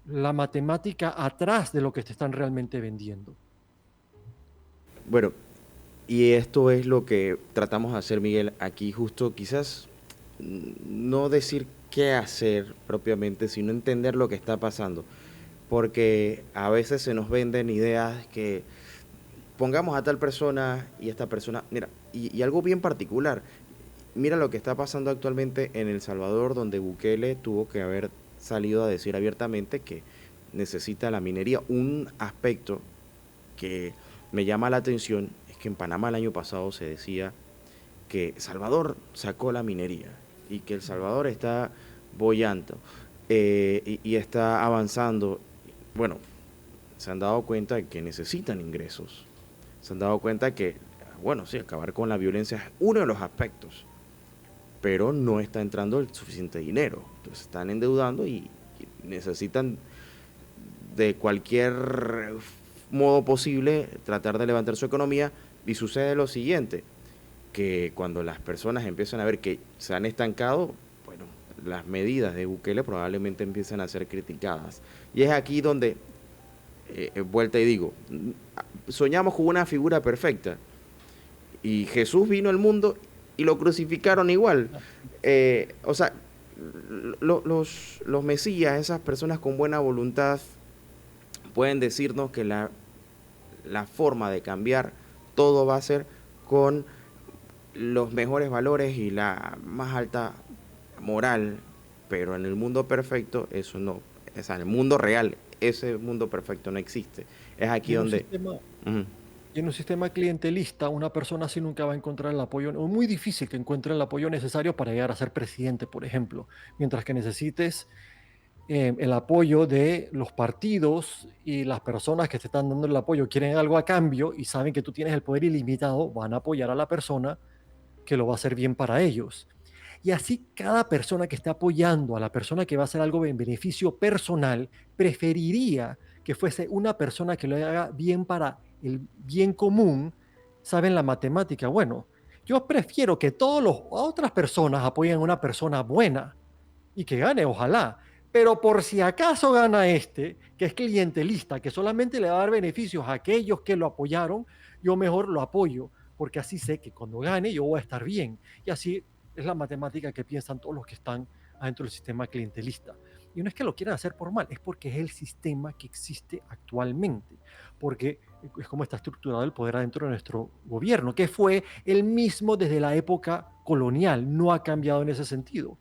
Speaker 1: la matemática atrás de lo que te están realmente vendiendo.
Speaker 2: Bueno, y esto es lo que tratamos de hacer, Miguel, aquí justo quizás no decir qué hacer propiamente, sino entender lo que está pasando. Porque a veces se nos venden ideas que pongamos a tal persona y esta persona, mira, y algo bien particular, mira lo que está pasando actualmente en El Salvador, donde Bukele tuvo que haber salido a decir abiertamente que necesita la minería. Un aspecto que me llama la atención es que en Panamá el año pasado se decía que Salvador sacó la minería y que El Salvador está bollando y está avanzando. Bueno, se han dado cuenta de que necesitan ingresos. Se han dado cuenta que, bueno, sí, acabar con la violencia es uno de los aspectos, pero no está entrando el suficiente dinero. Entonces están endeudando y necesitan de cualquier modo posible tratar de levantar su economía y sucede lo siguiente, que cuando las personas empiezan a ver que se han estancado, bueno, las medidas de Bukele probablemente empiezan a ser criticadas. Y es aquí donde, vuelta y digo, soñamos con una figura perfecta y Jesús vino al mundo y lo crucificaron igual. O sea, los mesías, esas personas con buena voluntad, pueden decirnos que la forma de cambiar todo va a ser con los mejores valores y la más alta moral, pero en el mundo perfecto eso no, o sea, en el mundo real ese mundo perfecto no existe. Es aquí
Speaker 1: Y en un
Speaker 2: donde...
Speaker 1: sistema
Speaker 2: Uh-huh.
Speaker 1: Y en un sistema clientelista, una persona así nunca va a encontrar el apoyo, o muy difícil que encuentre el apoyo necesario para llegar a ser presidente, por ejemplo. Mientras que necesites el apoyo de los partidos y las personas que te están dando el apoyo quieren algo a cambio y saben que tú tienes el poder ilimitado, van a apoyar a la persona que lo va a hacer bien para ellos. Y así cada persona que está apoyando a la persona que va a hacer algo en beneficio personal, preferiría que fuese una persona que lo haga bien para el bien común. Saben la matemática. Bueno, yo prefiero que todas las otras personas apoyen a una persona buena y que gane, ojalá. Pero por si acaso gana este, que es clientelista, que solamente le va a dar beneficios a aquellos que lo apoyaron, yo mejor lo apoyo, porque así sé que cuando gane yo voy a estar bien. Y así es la matemática que piensan todos los que están adentro del sistema clientelista. Y no es que lo quieran hacer por mal, es porque es el sistema que existe actualmente, porque es como está estructurado el poder adentro de nuestro gobierno, que fue el mismo desde la época colonial, no ha cambiado en ese sentido.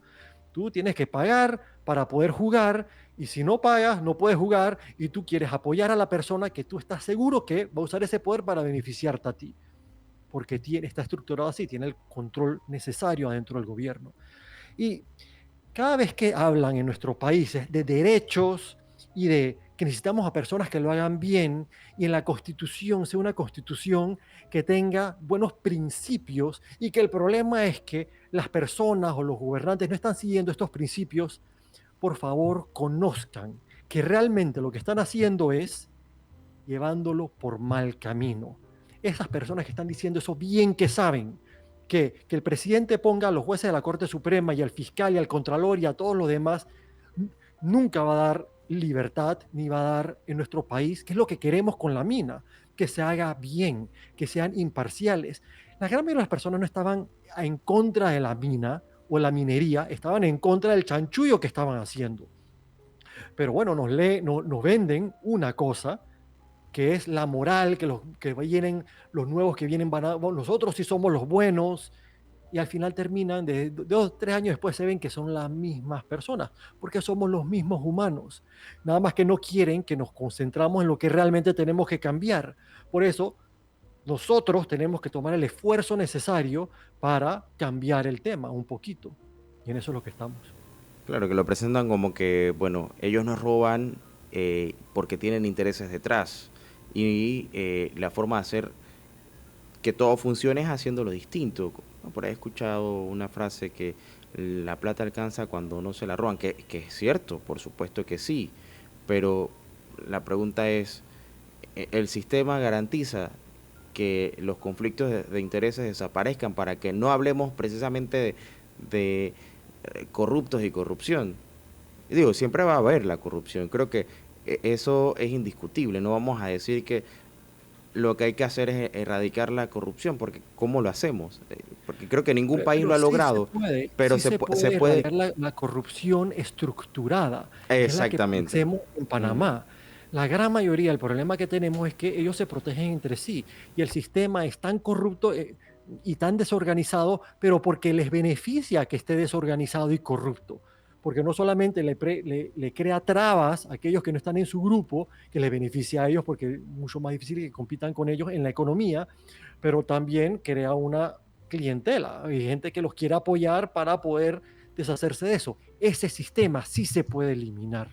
Speaker 1: Tú tienes que pagar para poder jugar y si no pagas no puedes jugar y tú quieres apoyar a la persona que tú estás seguro que va a usar ese poder para beneficiarte a ti, porque está estructurado así, tiene el control necesario adentro del gobierno. Y cada vez que hablan en nuestros países de derechos y de que necesitamos a personas que lo hagan bien y en la constitución sea una constitución que tenga buenos principios y que el problema es que las personas o los gobernantes no están siguiendo estos principios, por favor conozcan que realmente lo que están haciendo es llevándolo por mal camino. Esas personas que están diciendo eso bien que saben que el presidente ponga a los jueces de la Corte Suprema y al fiscal y al contralor y a todos los demás, nunca va a dar libertad ni va a dar en nuestro país, que es lo que queremos con la mina, que se haga bien, que sean imparciales. La gran mayoría de las personas no estaban en contra de la mina o la minería, estaban en contra del chanchullo que estaban haciendo. Pero bueno, nos venden una cosa que es la moral, que los que vienen, los nuevos que vienen van a, bueno, nosotros sí somos los buenos, y al final terminan, de 2, 3 años después se ven que son las mismas personas, porque somos los mismos humanos. Nada más que no quieren que nos concentramos en lo que realmente tenemos que cambiar. Por eso, nosotros tenemos que tomar el esfuerzo necesario para cambiar el tema un poquito. Y en eso es lo que estamos.
Speaker 2: Claro, que lo presentan como que, bueno, ellos nos roban porque tienen intereses detrás. Y la forma de hacer que todo funcione es haciéndolo distinto. Por ahí he escuchado una frase que la plata alcanza cuando no se la roban, que es cierto, por supuesto que sí, pero la pregunta es, ¿el sistema garantiza que los conflictos de intereses desaparezcan para que no hablemos precisamente de corruptos y corrupción? Y digo, siempre va a haber la corrupción, creo que eso es indiscutible, no vamos a decir que lo que hay que hacer es erradicar la corrupción, porque ¿cómo lo hacemos? Porque creo que ningún país lo
Speaker 1: Pero
Speaker 2: ha logrado, pero
Speaker 1: sí se
Speaker 2: se
Speaker 1: puede
Speaker 2: puede,
Speaker 1: erradicar la corrupción estructurada, que es la que
Speaker 2: exactamente.
Speaker 1: padecemos en
Speaker 2: Ujú.
Speaker 1: Panamá. La gran mayoría, el problema que tenemos es que ellos se protegen entre sí y el sistema es tan corrupto y tan desorganizado, pero porque les beneficia que esté desorganizado y corrupto. Porque no solamente le crea trabas a aquellos que no están en su grupo, que les beneficia a ellos porque es mucho más difícil que compitan con ellos en la economía, pero también crea una clientela, hay gente que los quiere apoyar para poder deshacerse de eso. Ese sistema sí se puede eliminar,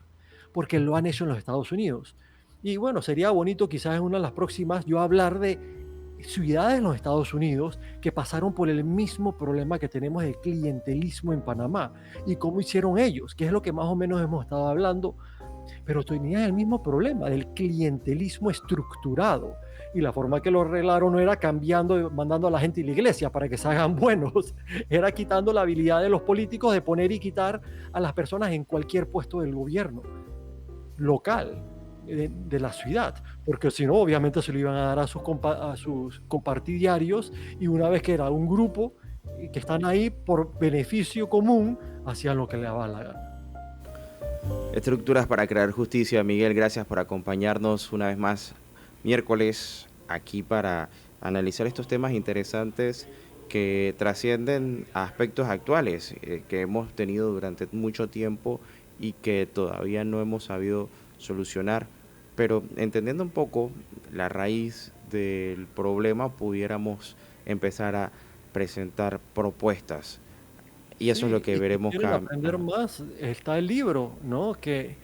Speaker 1: porque lo han hecho en los Estados Unidos. Y bueno, sería bonito quizás en una de las próximas yo hablar de ciudades en los Estados Unidos que pasaron por el mismo problema que tenemos de clientelismo en Panamá y cómo hicieron ellos, que es lo que más o menos hemos estado hablando, pero tenían el mismo problema del clientelismo estructurado. Y la forma que lo arreglaron no era cambiando, mandando a la gente a la iglesia para que se hagan buenos, era quitando la habilidad de los políticos de poner y quitar a las personas en cualquier puesto del gobierno local, de la ciudad, porque si no, obviamente se lo iban a dar a sus compartidarios, y una vez que era un grupo que están ahí por beneficio común, hacían lo que les daba la gana.
Speaker 2: Estructuras para crear justicia. Miguel, gracias por acompañarnos una vez más miércoles aquí para analizar estos temas interesantes que trascienden a aspectos actuales que hemos tenido durante mucho tiempo y que todavía no hemos sabido solucionar. Pero entendiendo un poco la raíz del problema, pudiéramos empezar a presentar propuestas. Y eso es lo
Speaker 1: Sí,
Speaker 2: que
Speaker 1: y si
Speaker 2: veremos
Speaker 1: quieren
Speaker 2: cada...
Speaker 1: aprender
Speaker 2: Ajá.
Speaker 1: más, está el libro, ¿no? Que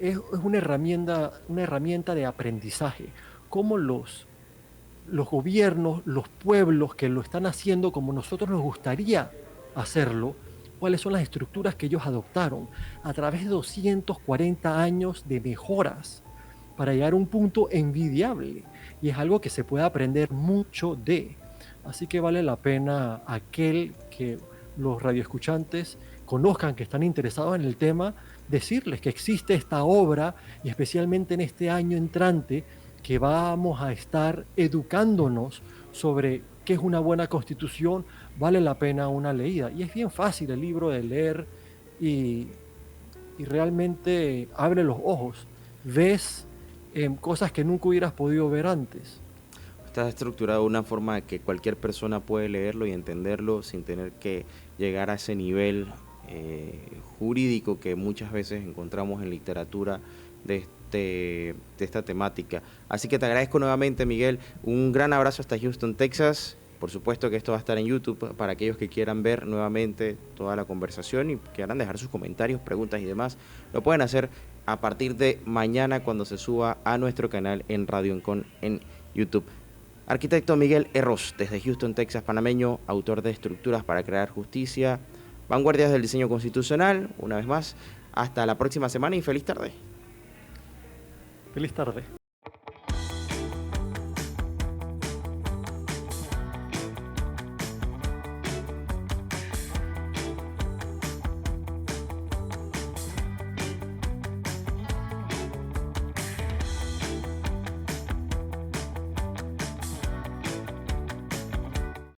Speaker 1: es una herramienta de aprendizaje. Cómo los gobiernos, los pueblos que lo están haciendo como nosotros nos gustaría hacerlo, cuáles son las estructuras que ellos adoptaron a través de 240 años de mejoras para llegar a un punto envidiable. Y es algo que se puede aprender mucho de. Así que vale la pena aquel que los radioescuchantes conozcan, que están interesados en el tema, decirles que existe esta obra y especialmente en este año entrante que vamos a estar educándonos sobre qué es una buena constitución, vale la pena una leída. Y es bien fácil el libro de leer y, y realmente abre los ojos. Ves cosas que nunca hubieras podido ver antes.
Speaker 2: Está estructurado de una forma que cualquier persona puede leerlo y entenderlo sin tener que llegar a ese nivel jurídico que muchas veces encontramos en literatura de esta temática. Así que te agradezco nuevamente, Miguel. Un gran abrazo hasta Houston, Texas. Por supuesto que esto va a estar en YouTube para aquellos que quieran ver nuevamente toda la conversación y quieran dejar sus comentarios, preguntas y demás. Lo pueden hacer a partir de mañana cuando se suba a nuestro canal en Radio Encon en YouTube. Arquitecto Miguel Herros, desde Houston, Texas, panameño, autor de Estructuras para Crear Justicia, vanguardias del diseño constitucional. Una vez más, hasta la próxima semana y feliz tarde.
Speaker 1: Feliz tarde.